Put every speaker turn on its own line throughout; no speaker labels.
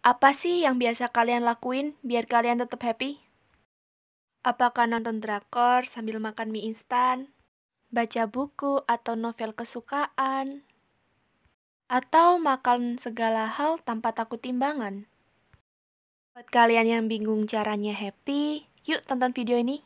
Apa sih yang biasa kalian lakuin biar kalian tetap happy? Apakah nonton drakor sambil makan mie instan, baca buku atau novel kesukaan, atau makan segala hal tanpa takut timbangan? Buat kalian yang bingung caranya happy, yuk tonton video ini.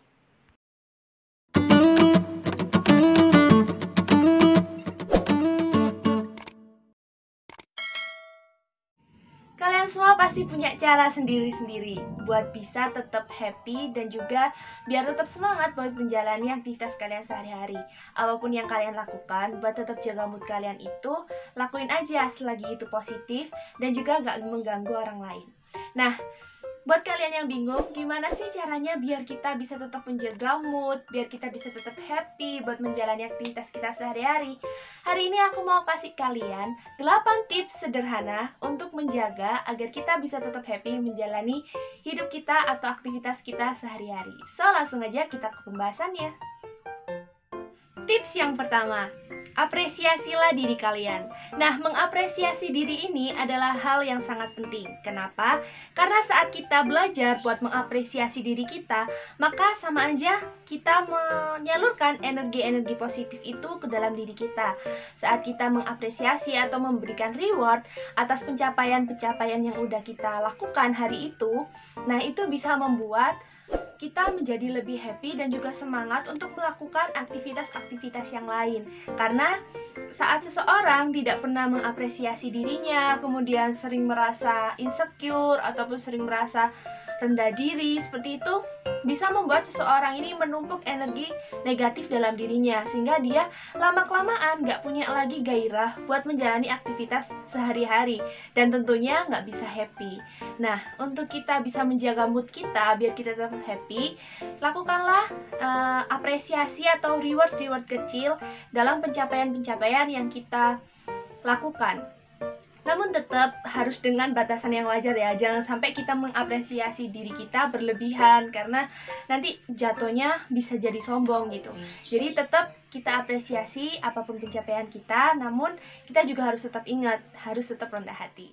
Kalian semua pasti punya cara sendiri-sendiri buat bisa tetap happy dan juga biar tetap semangat buat menjalani aktivitas kalian sehari-hari. Apapun yang kalian lakukan buat tetap jaga mood kalian itu, lakuin aja selagi itu positif dan juga gak mengganggu orang lain. Nah, buat kalian yang bingung, gimana sih caranya biar kita bisa tetap menjaga mood, biar kita bisa tetap happy buat menjalani aktivitas kita sehari-hari? Hari ini aku mau kasih kalian 8 tips sederhana untuk menjaga agar kita bisa tetap happy menjalani hidup kita atau aktivitas kita sehari-hari. So, langsung aja kita ke pembahasannya. Tips yang pertama, apresiasilah diri kalian. Nah, mengapresiasi diri ini adalah hal yang sangat penting. Kenapa? Karena saat kita belajar buat mengapresiasi diri kita, maka sama aja kita menyalurkan energi-energi positif itu ke dalam diri kita. Saat kita mengapresiasi atau memberikan reward atas pencapaian-pencapaian yang udah kita lakukan hari itu, nah itu bisa membuat kita menjadi lebih happy dan juga semangat untuk melakukan aktivitas-aktivitas yang lain. Karena saat seseorang tidak pernah mengapresiasi dirinya, kemudian sering merasa insecure ataupun sering merasa rendah diri, seperti itu bisa membuat seseorang ini menumpuk energi negatif dalam dirinya, sehingga dia lama-kelamaan gak punya lagi gairah buat menjalani aktivitas sehari-hari dan tentunya gak bisa happy. Nah, untuk kita bisa menjaga mood kita biar kita tetap happy, lakukanlah apresiasi atau reward-reward kecil dalam pencapaian-pencapaian yang kita lakukan. Namun tetap harus dengan batasan yang wajar ya, jangan sampai kita mengapresiasi diri kita berlebihan karena nanti jatuhnya bisa jadi sombong gitu. Jadi tetap kita apresiasi apapun pencapaian kita, namun kita juga harus tetap ingat, harus tetap rendah hati.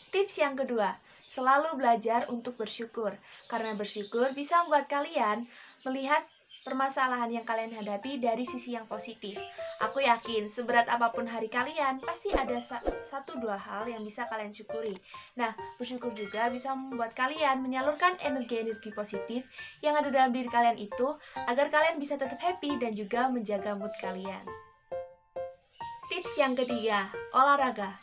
Tips yang kedua, selalu belajar untuk bersyukur. Karena bersyukur bisa membuat kalian melihat permasalahan yang kalian hadapi dari sisi yang positif. Aku yakin seberat apapun hari kalian, pasti ada 1-2 hal yang bisa kalian syukuri. Nah, bersyukur juga bisa membuat kalian menyalurkan energi-energi positif yang ada dalam diri kalian itu, agar kalian bisa tetap happy dan juga menjaga mood kalian. Tips yang ketiga, olahraga.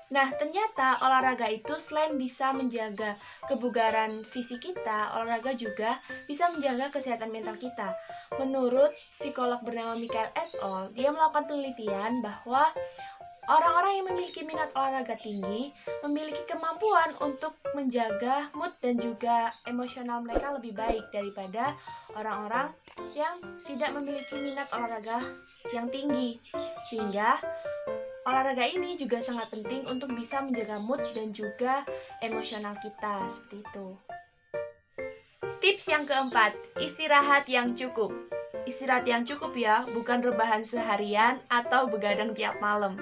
Nah, ternyata olahraga itu selain bisa menjaga kebugaran fisik kita, olahraga juga bisa menjaga kesehatan mental kita. Menurut psikolog bernama Michael et al., dia melakukan penelitian bahwa orang-orang yang memiliki minat olahraga tinggi memiliki kemampuan untuk menjaga mood dan juga emosional mereka lebih baik daripada orang-orang yang tidak memiliki minat olahraga yang tinggi. Sehingga olahraga ini juga sangat penting untuk bisa menjaga mood dan juga emosional kita, seperti itu. Tips yang keempat, istirahat yang cukup. Istirahat yang cukup ya, bukan rebahan seharian atau begadang tiap malam.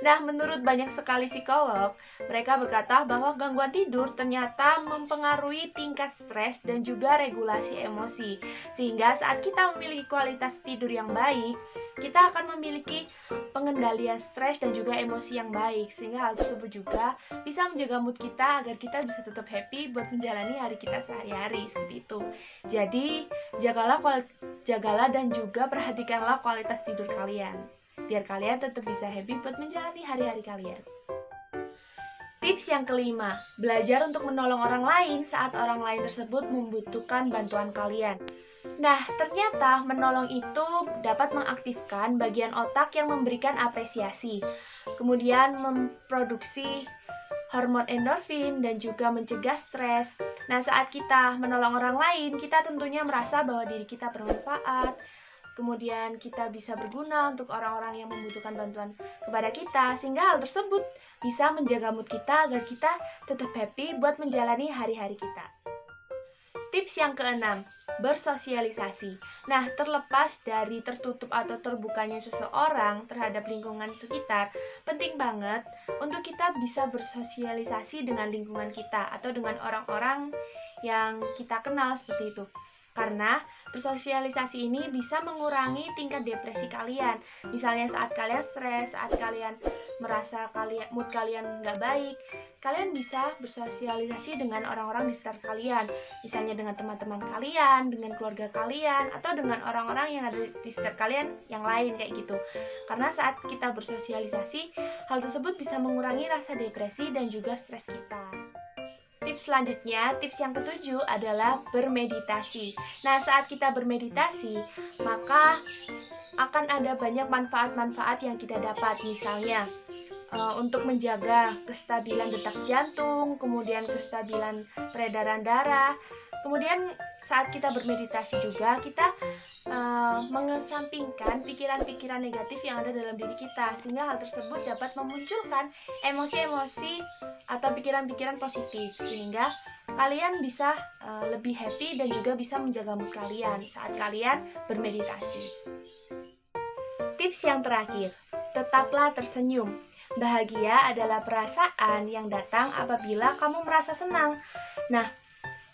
Nah, menurut banyak sekali psikolog, mereka berkata bahwa gangguan tidur ternyata mempengaruhi tingkat stres dan juga regulasi emosi. Sehingga saat kita memiliki kualitas tidur yang baik, kita akan memiliki pengendalian stres dan juga emosi yang baik. Sehingga hal tersebut juga bisa menjaga mood kita agar kita bisa tetap happy buat menjalani hari kita sehari-hari, seperti itu. Jadi, jagalah dan juga perhatikanlah kualitas tidur kalian, biar kalian tetap bisa happy buat menjalani hari-hari kalian. Tips yang kelima, belajar untuk menolong orang lain saat orang lain tersebut membutuhkan bantuan kalian. Nah, ternyata menolong itu dapat mengaktifkan bagian otak yang memberikan apresiasi, kemudian memproduksi hormon endorfin dan juga mencegah stres. Nah, saat kita menolong orang lain, kita tentunya merasa bahwa diri kita bermanfaat, kemudian kita bisa berguna untuk orang-orang yang membutuhkan bantuan kepada kita, sehingga hal tersebut bisa menjaga mood kita agar kita tetap happy buat menjalani hari-hari kita. Tips yang keenam, bersosialisasi. Nah, terlepas dari tertutup atau terbukanya seseorang terhadap lingkungan sekitar, penting banget untuk kita bisa bersosialisasi dengan lingkungan kita atau dengan orang-orang yang kita kenal seperti itu. Karena bersosialisasi ini bisa mengurangi tingkat depresi kalian. Misalnya saat kalian stres, saat kalian merasa mood kalian nggak baik, kalian bisa bersosialisasi dengan orang-orang di sekitar kalian. Misalnya dengan teman-teman kalian, dengan keluarga kalian, atau dengan orang-orang yang ada di sekitar kalian yang lain kayak gitu. Karena saat kita bersosialisasi, hal tersebut bisa mengurangi rasa depresi dan juga stres kita. Tips selanjutnya, tips yang ketujuh adalah bermeditasi. Nah, saat kita bermeditasi, maka akan ada banyak manfaat-manfaat yang kita dapat. Misalnya, untuk menjaga kestabilan detak jantung, kemudian kestabilan peredaran darah. Kemudian saat kita bermeditasi juga, kita mengesampingkan pikiran-pikiran negatif yang ada dalam diri kita, sehingga hal tersebut dapat memunculkan emosi-emosi atau pikiran-pikiran positif, sehingga kalian bisa lebih happy dan juga bisa menjaga mood kalian saat kalian bermeditasi. Tips yang terakhir, tetaplah tersenyum. Bahagia adalah perasaan yang datang apabila kamu merasa senang. Nah,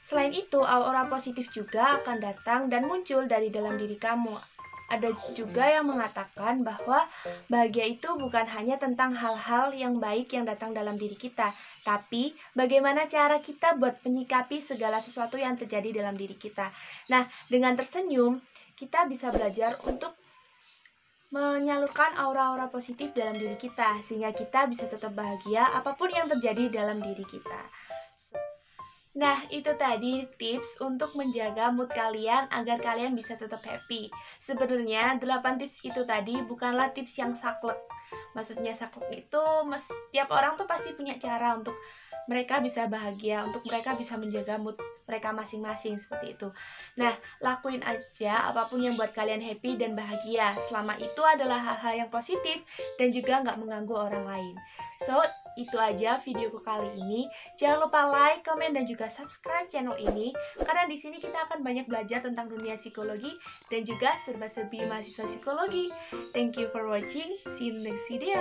selain itu, aura positif juga akan datang dan muncul dari dalam diri kamu. Ada juga yang mengatakan bahwa bahagia itu bukan hanya tentang hal-hal yang baik yang datang dalam diri kita, tapi bagaimana cara kita buat menyikapi segala sesuatu yang terjadi dalam diri kita. Nah, dengan tersenyum, kita bisa belajar untuk menyalurkan aura-aura positif dalam diri kita, sehingga kita bisa tetap bahagia apapun yang terjadi dalam diri kita. Nah, itu tadi tips untuk menjaga mood kalian agar kalian bisa tetap happy. Sebenarnya 8 tips itu tadi bukanlah tips yang saklek. Maksudnya saklek itu setiap orang tuh pasti punya cara untuk mereka bisa bahagia, untuk mereka bisa menjaga mood mereka masing-masing seperti itu. Nah, lakuin aja apapun yang buat kalian happy dan bahagia, selama itu adalah hal-hal yang positif dan juga nggak mengganggu orang lain. So, itu aja videoku kali ini. Jangan lupa like, komen, dan juga subscribe channel ini, karena di sini kita akan banyak belajar tentang dunia psikologi dan juga serba-serbi mahasiswa psikologi. Thank you for watching. See you in the next video.